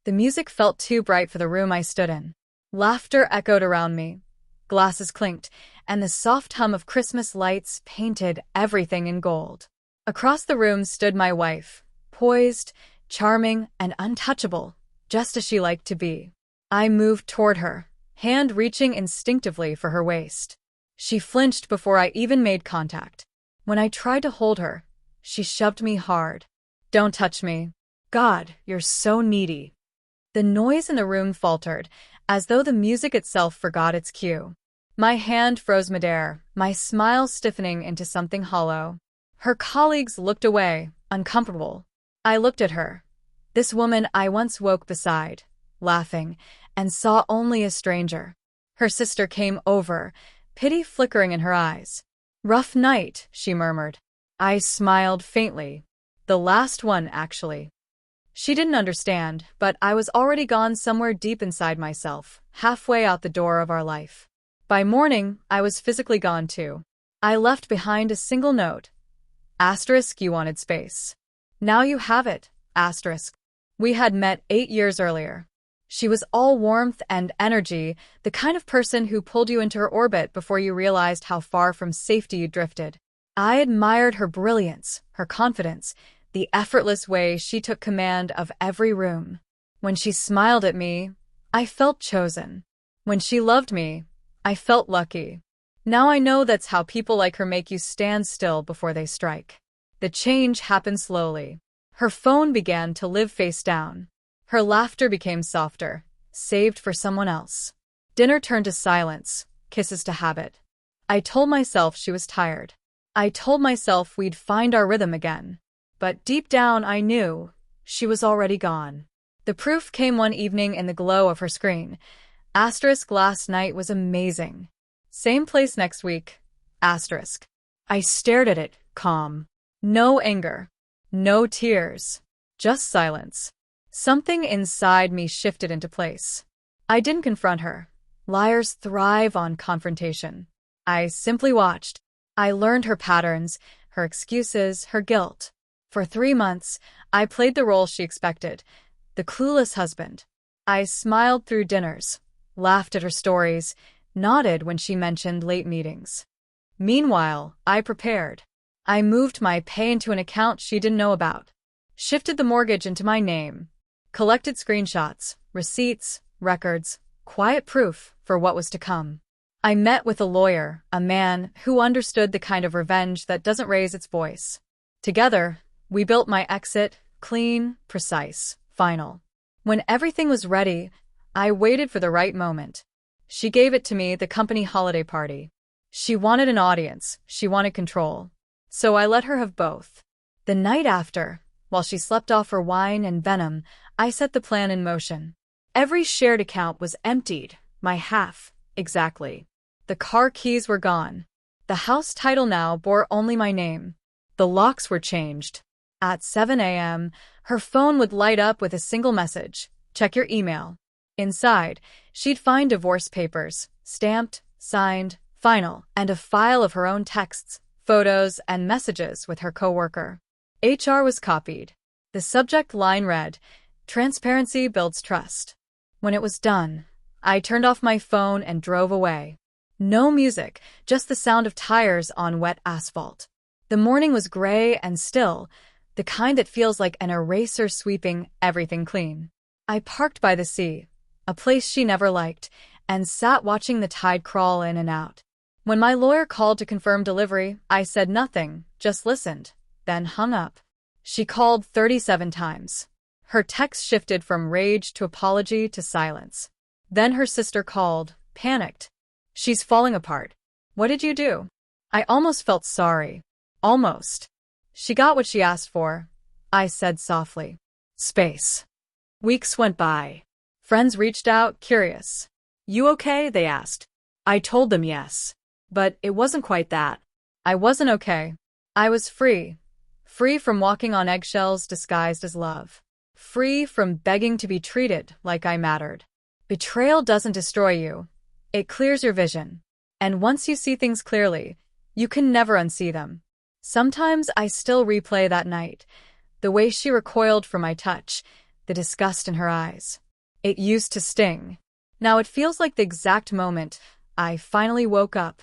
The music felt too bright for the room I stood in. Laughter echoed around me. Glasses clinked, and the soft hum of Christmas lights painted everything in gold. Across the room stood my wife, poised, charming, and untouchable, just as she liked to be. I moved toward her, hand reaching instinctively for her waist. She flinched before I even made contact. When I tried to hold her, she shoved me hard. "Don't touch me. God, you're so needy." The noise in the room faltered, as though the music itself forgot its cue. My hand froze midair, my smile stiffening into something hollow. Her colleagues looked away, uncomfortable. I looked at her, this woman I once woke beside, laughing, and saw only a stranger. Her sister came over, pity flickering in her eyes. "Rough night," she murmured. I smiled faintly. "The last one, actually." She didn't understand, but I was already gone somewhere deep inside myself, halfway out the door of our life. By morning, I was physically gone too. I left behind a single note. Asterisk, you wanted space. Now you have it. Asterisk. We had met 8 years earlier. She was all warmth and energy, the kind of person who pulled you into her orbit before you realized how far from safety you drifted. I admired her brilliance, her confidence, the effortless way she took command of every room. When she smiled at me, I felt chosen. When she loved me, I felt lucky. Now I know that's how people like her make you stand still before they strike. The change happened slowly. Her phone began to live face down. Her laughter became softer, saved for someone else. Dinner turned to silence, kisses to habit. I told myself she was tired. I told myself we'd find our rhythm again. But deep down I knew she was already gone. The proof came one evening in the glow of her screen. Asterisk, last night was amazing. Same place next week. Asterisk. I stared at it, calm. No anger. No tears. Just silence. Something inside me shifted into place. I didn't confront her. Liars thrive on confrontation. I simply watched. I learned her patterns, her excuses, her guilt. For 3 months, I played the role she expected, the clueless husband. I smiled through dinners, laughed at her stories, nodded when she mentioned late meetings. Meanwhile, I prepared. I moved my pay into an account she didn't know about, shifted the mortgage into my name, collected screenshots, receipts, records, quiet proof for what was to come. I met with a lawyer, a man who understood the kind of revenge that doesn't raise its voice. Together, we built my exit, clean, precise, final. When everything was ready, I waited for the right moment. She gave it to me, the company holiday party. She wanted an audience, she wanted control. So I let her have both. The night after, while she slept off her wine and venom, I set the plan in motion. Every shared account was emptied, my half, exactly. The car keys were gone. The house title now bore only my name. The locks were changed. At 7 a.m., her phone would light up with a single message, "Check your email." Inside, she'd find divorce papers, stamped, signed, final, and a file of her own texts, photos, and messages with her coworker. HR was copied. The subject line read, "Transparency builds trust." When it was done, I turned off my phone and drove away. No music, just the sound of tires on wet asphalt. The morning was gray and still, the kind that feels like an eraser sweeping everything clean. I parked by the sea, a place she never liked, and sat watching the tide crawl in and out. When my lawyer called to confirm delivery, I said nothing, just listened, then hung up. She called 37 times. Her text shifted from rage to apology to silence. Then her sister called, panicked. "She's falling apart. What did you do?" I almost felt sorry. Almost. "She got what she asked for," I said softly. Space. Weeks went by. Friends reached out, curious. "You okay?" they asked. I told them yes. But it wasn't quite that. I wasn't okay. I was free. Free from walking on eggshells disguised as love. Free from begging to be treated like I mattered. Betrayal doesn't destroy you. It clears your vision. And once you see things clearly, you can never unsee them. Sometimes I still replay that night, the way she recoiled from my touch, the disgust in her eyes. It used to sting. Now it feels like the exact moment I finally woke up.